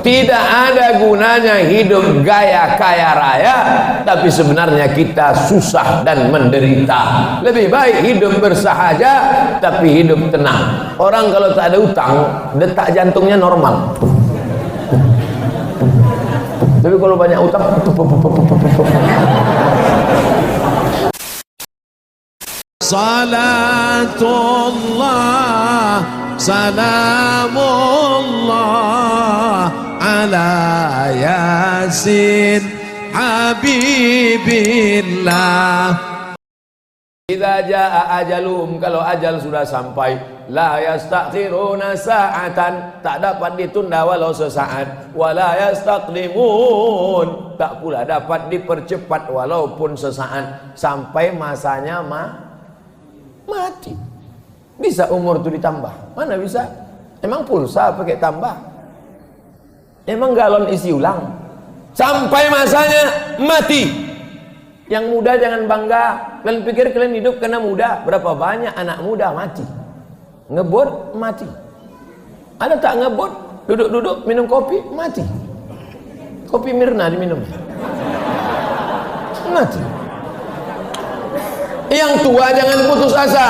Tidak ada gunanya hidup gaya kaya raya, tapi sebenarnya kita susah dan menderita. Lebih baik hidup bersahaja, tapi hidup tenang. Orang kalau tak ada utang, detak jantungnya normal. Tapi kalau banyak utang, salatullah salamullah ala yasin habibillah. Idza jaa ajalum, kalau ajal sudah sampai, la yastakhiruna sa'atan, tak dapat ditunda walau sesaat, wala yastaqdimun, tak pula dapat dipercepat walaupun sesaat. Sampai masanya mati. Bisa umur itu ditambah? Mana bisa? Emang pulsa pakai tambah? Emang galon isi ulang? Sampai masanya mati. Yang muda jangan bangga. Kalian pikir kalian hidup karena muda? Berapa banyak anak muda mati? Ngebut mati. Ada tak ngebut? Duduk-duduk minum kopi mati. Kopi Mirna diminum mati. Yang tua jangan putus asa.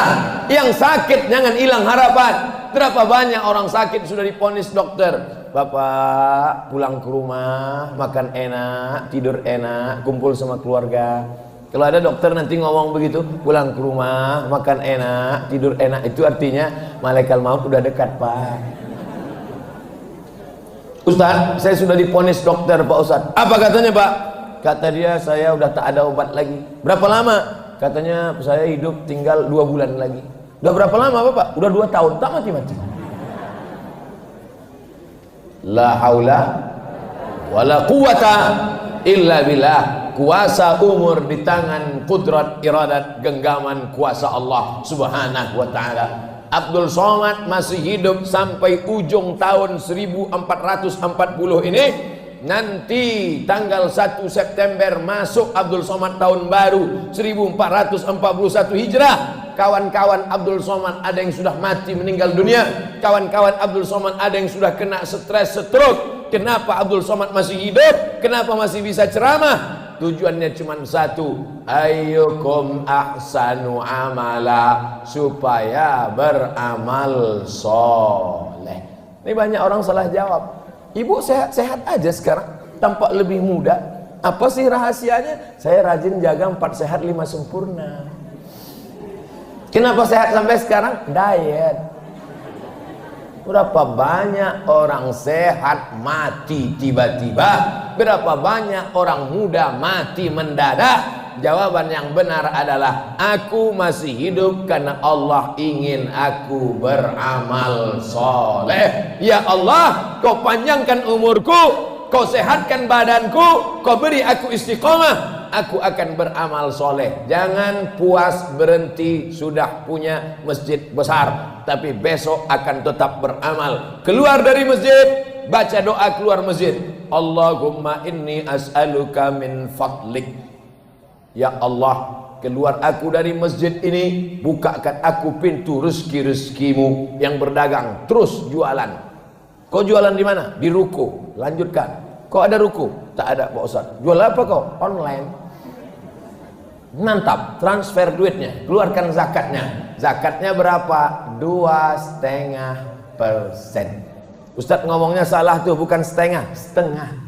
Yang sakit jangan hilang harapan. Berapa banyak orang sakit sudah diponis dokter, Bapak pulang ke rumah, makan enak, tidur enak, kumpul sama keluarga. Kalau ada dokter nanti ngomong begitu, pulang ke rumah, makan enak, tidur enak, itu artinya malaikat maut udah dekat, Pak. Ustaz, saya sudah diponis dokter, Pak Ustaz. Apa katanya, Pak? Kata dia, saya udah tak ada obat lagi. Berapa lama? Katanya saya hidup tinggal 2 bulan lagi. Udah berapa lama, Bapak? Udah 2 tahun, tak mati-mati. La haula wala quwata illa billah. Kuasa umur di tangan kudrat, iradat, genggaman kuasa Allah subhanahu wa ta'ala. Abdul Somad masih hidup sampai ujung tahun 1440 ini. Nanti tanggal 1 September masuk Abdul Somad tahun baru 1441 Hijrah. Kawan-kawan Abdul Somad ada yang sudah mati meninggal dunia. Kawan-kawan Abdul Somad ada yang sudah kena stres, stroke. Kenapa Abdul Somad masih hidup? Kenapa masih bisa ceramah? Tujuannya cuma satu, ayyukum ahsanu amala, supaya beramal soleh. Ini banyak orang salah jawab. Ibu sehat-sehat aja sekarang, tampak lebih muda. Apa sih rahasianya? Saya rajin jaga 4 sehat 5 sempurna. Kenapa sehat sampai sekarang? Diet. Berapa banyak orang sehat mati tiba-tiba? Berapa banyak orang muda mati mendadak? Jawaban yang benar adalah, aku masih hidup karena Allah ingin aku beramal soleh. Ya Allah, kau panjangkan umurku, kau sehatkan badanku, kau beri aku istiqomah, aku akan beramal soleh. Jangan puas berhenti sudah punya masjid besar, tapi besok akan tetap beramal. Keluar dari masjid, baca doa keluar masjid. Allahumma inni as'aluka min fadlik. Ya Allah, keluar aku dari masjid ini, bukakan aku pintu rezeki-rezekimu. Yang berdagang terus jualan. Kau jualan di mana? Di ruko. Lanjutkan. Kau ada ruko? Tak ada, Pak Ustaz. Jual apa kau? Online. Mantap, transfer duitnya, keluarkan zakatnya. Zakatnya berapa? 2,5%. Ustaz ngomongnya salah tuh, bukan setengah, setengah.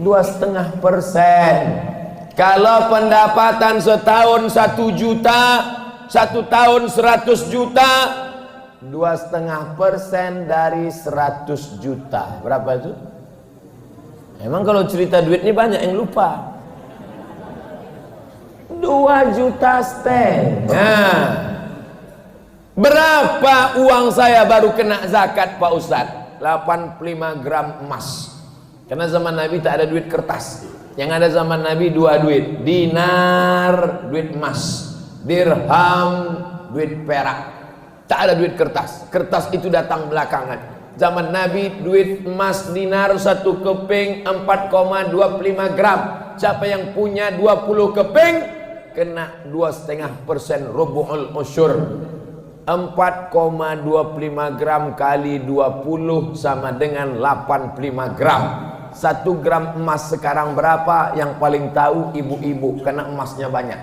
2,5%. Kalau pendapatan setahun 1 juta, 1 tahun 100 juta, 2,5% dari 100 juta. Berapa itu? Emang kalau cerita duit ini banyak yang lupa. 2,5 juta. Berapa uang saya baru kena zakat, Pak Ustadz? 85 gram emas. Karena zaman Nabi tak ada duit kertas. Yang ada zaman Nabi 2 duit. Dinar, duit emas. Dirham, duit perak. Tak ada duit kertas. Kertas itu datang belakangan. Zaman Nabi duit emas dinar 1 keping 4,25 gram. Siapa yang punya 20 keping kena 2,5% rubu'ul usyur. 4,25 gram kali 20 sama dengan 85 gram. 1 gram emas sekarang berapa? Yang paling tahu ibu-ibu, karena emasnya banyak.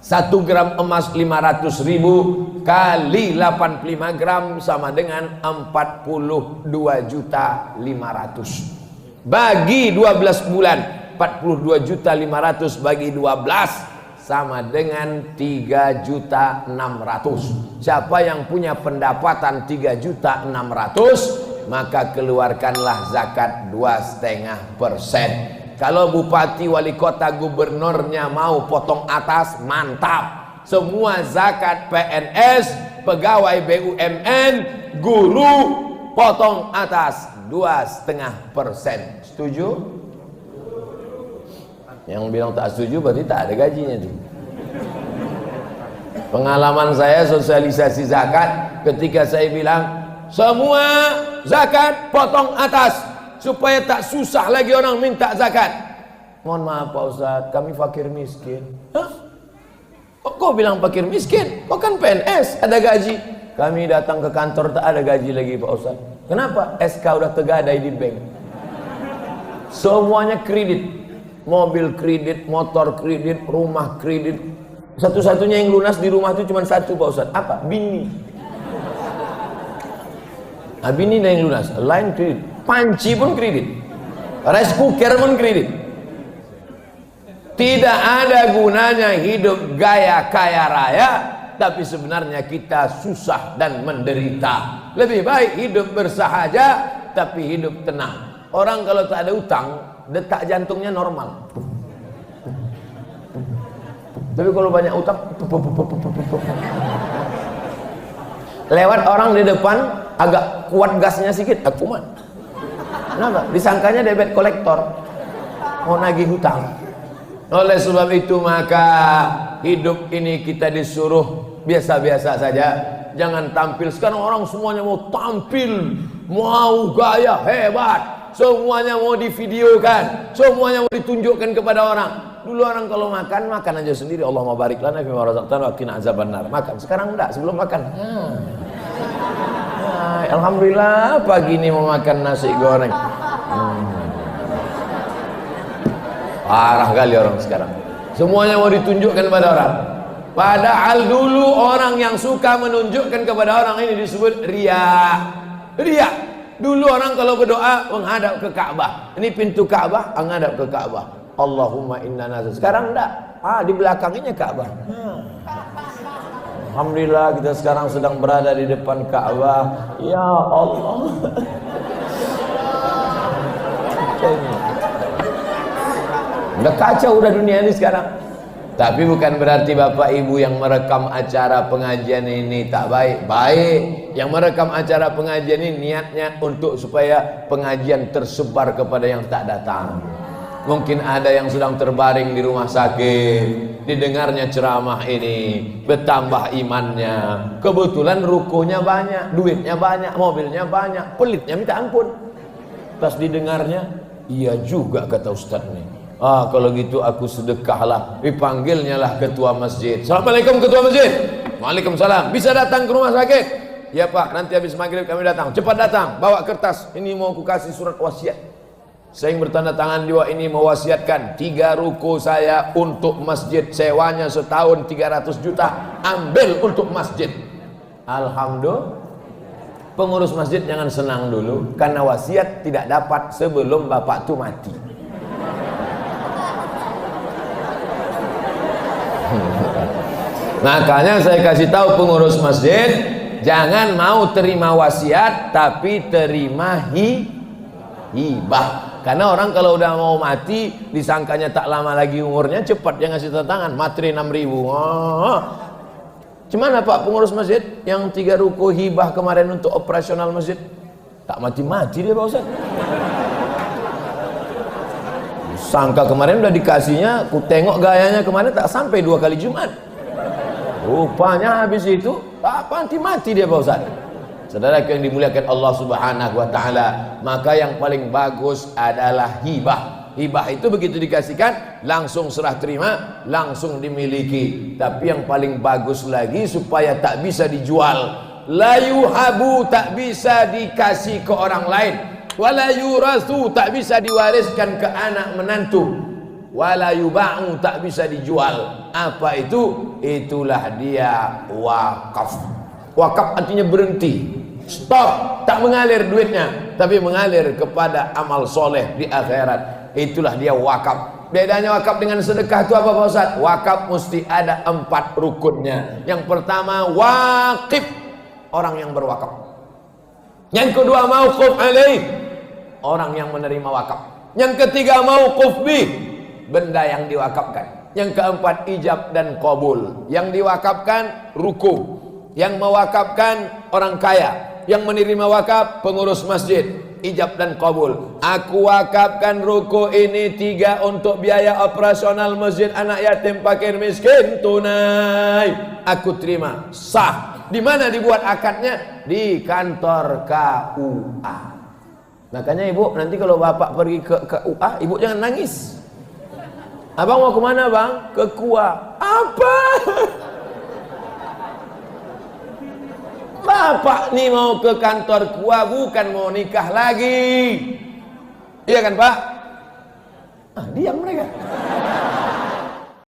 1 gram emas 500.000 kali 85 gram sama dengan 42.500.000. Bagi 12 bulan, 42.500.000 bagi 12 sama dengan 3.600.000. Siapa yang punya pendapatan 3.600.000, maka keluarkanlah zakat 2,5%. Kalau bupati, wali kota, gubernurnya mau potong atas, mantap. Semua zakat PNS, pegawai BUMN, guru, potong atas 2,5%. Setuju? Yang bilang tak setuju berarti tak ada gajinya tuh. Pengalaman saya sosialisasi zakat, ketika saya bilang semua zakat potong atas supaya tak susah lagi orang minta zakat. Mohon maaf Pak Ustadz, kami fakir miskin. Hah? Kok bilang fakir miskin? Kok kan PNS ada gaji. Kami datang ke kantor tak ada gaji lagi Pak Ustadz. Kenapa? SK udah tergadai di bank. Semuanya kredit. Mobil kredit, motor kredit, rumah kredit. Satu-satunya yang lunas di rumah itu cuma satu Pak Ustadz. Apa? Bini. Nah, bini yang lunas. Lain kredit. Panci pun kredit. Rice cooker pun kredit. Tidak ada gunanya hidup gaya kaya raya, tapi sebenarnya kita susah dan menderita. Lebih baik hidup bersahaja, tapi hidup tenang. Orang kalau tak ada utang, detak jantungnya normal. Tapi kalau banyak utang, lewat orang di depan agak kuat gasnya sedikit, kumat. Kenapa? Disangkanya debit kolektor, mau nagih hutang. Oleh sebab itu maka hidup ini kita disuruh biasa-biasa saja. Jangan tampil. Sekarang orang semuanya mau tampil, mau gaya hebat, semuanya mau divideokan, semuanya mau ditunjukkan kepada orang. Dulu orang kalau makan aja sendiri. Allah ma barik lana fima razaqtana wa qina azabannar. Makan. Sekarang enggak, sebelum makan. Alhamdulillah pagi ini mau makan nasi goreng. Parah kali orang sekarang. Semuanya mau ditunjukkan pada orang. Padahal dulu orang yang suka menunjukkan kepada orang ini disebut riya. Riya. Dulu orang kalau berdoa menghadap ke Ka'bah. Ini pintu Ka'bah, menghadap ke Ka'bah. Allahumma inna nazar. Sekarang enggak. Di belakangnya Ka'bah. Alhamdulillah kita sekarang sedang berada di depan Ka'bah. Ya Allah. Udah kacau udah dunia ini sekarang. Tapi bukan berarti Bapak Ibu yang merekam acara pengajian ini tak baik. Baik. Yang merekam acara pengajian ini niatnya untuk supaya pengajian tersebar kepada yang tak datang. Mungkin ada yang sedang terbaring di rumah sakit, didengarnya ceramah ini, bertambah imannya. Kebetulan rukonya banyak, duitnya banyak, mobilnya banyak, pelitnya minta ampun. Pas didengarnya, iya juga kata Ustadz nih. Kalau gitu aku sedekahlah. Dipanggilnya lah ketua masjid. Assalamualaikum ketua masjid. Waalaikumsalam. Bisa datang ke rumah sakit? Ya Pak, nanti habis maghrib kami datang. Cepat datang, bawa kertas. Ini mau aku kasih surat wasiat. Saya yang bertanda tangan juga ini mewasiatkan 3 ruko saya untuk masjid. Sewanya setahun 300 juta. Ambil untuk masjid. Alhamdulillah. Pengurus masjid jangan senang dulu, karena wasiat tidak dapat sebelum bapak tu mati. Makanya saya kasih tahu pengurus masjid, jangan mau terima wasiat tapi terima hibah. Karena orang kalau udah mau mati disangkanya tak lama lagi umurnya, cepat dia ngasih tanda tangan, materi 6.000. Gimana Pak pengurus masjid yang 3 ruko hibah kemarin untuk operasional masjid? Tak mati-mati dia Pak Ustaz. Sangka kemarin udah dikasihnya, ku tengok gayanya kemarin tak sampai 2 kali Jumat. Rupanya habis itu tak mati-mati dia Pak Ustaz. Saudara yang dimuliakan Allah Subhanahu wa taala, maka yang paling bagus adalah hibah. Hibah itu begitu dikasihkan langsung serah terima, langsung dimiliki. Tapi yang paling bagus lagi supaya tak bisa dijual, la yuhabu, tak bisa dikasih ke orang lain, wala yurasu, tak bisa diwariskan ke anak menantu, wala yuba'u, tak bisa dijual. Apa itu? Itulah dia wakaf. Wakaf artinya berhenti, stop, tak mengalir duitnya, tapi mengalir kepada amal soleh di akhirat. Itulah dia wakaf. Bedanya wakaf dengan sedekah itu apa Pak Ustaz? Wakaf mesti ada 4 rukunnya. Yang pertama waqif, orang yang berwakaf. Yang kedua mauquf alaih, orang yang menerima wakaf. Yang ketiga mauquf bih, benda yang diwakafkan. Yang keempat ijab dan qabul. Yang diwakafkan ruku, yang mewakafkan orang kaya, yang menerima wakaf pengurus masjid. Ijab dan qabul. Aku wakafkan ruku ini 3 untuk biaya operasional masjid anak yatim fakir miskin tunai. Aku terima, sah. Di mana dibuat akadnya? Di kantor KUA. Makanya ibu nanti kalau bapak pergi ke KUA, ibu jangan nangis. Abang mau kemana bang? Ke KUA. Apa? Bapak nih mau ke kantor KUA, bukan mau nikah lagi. Iya kan Pak? Diam mereka.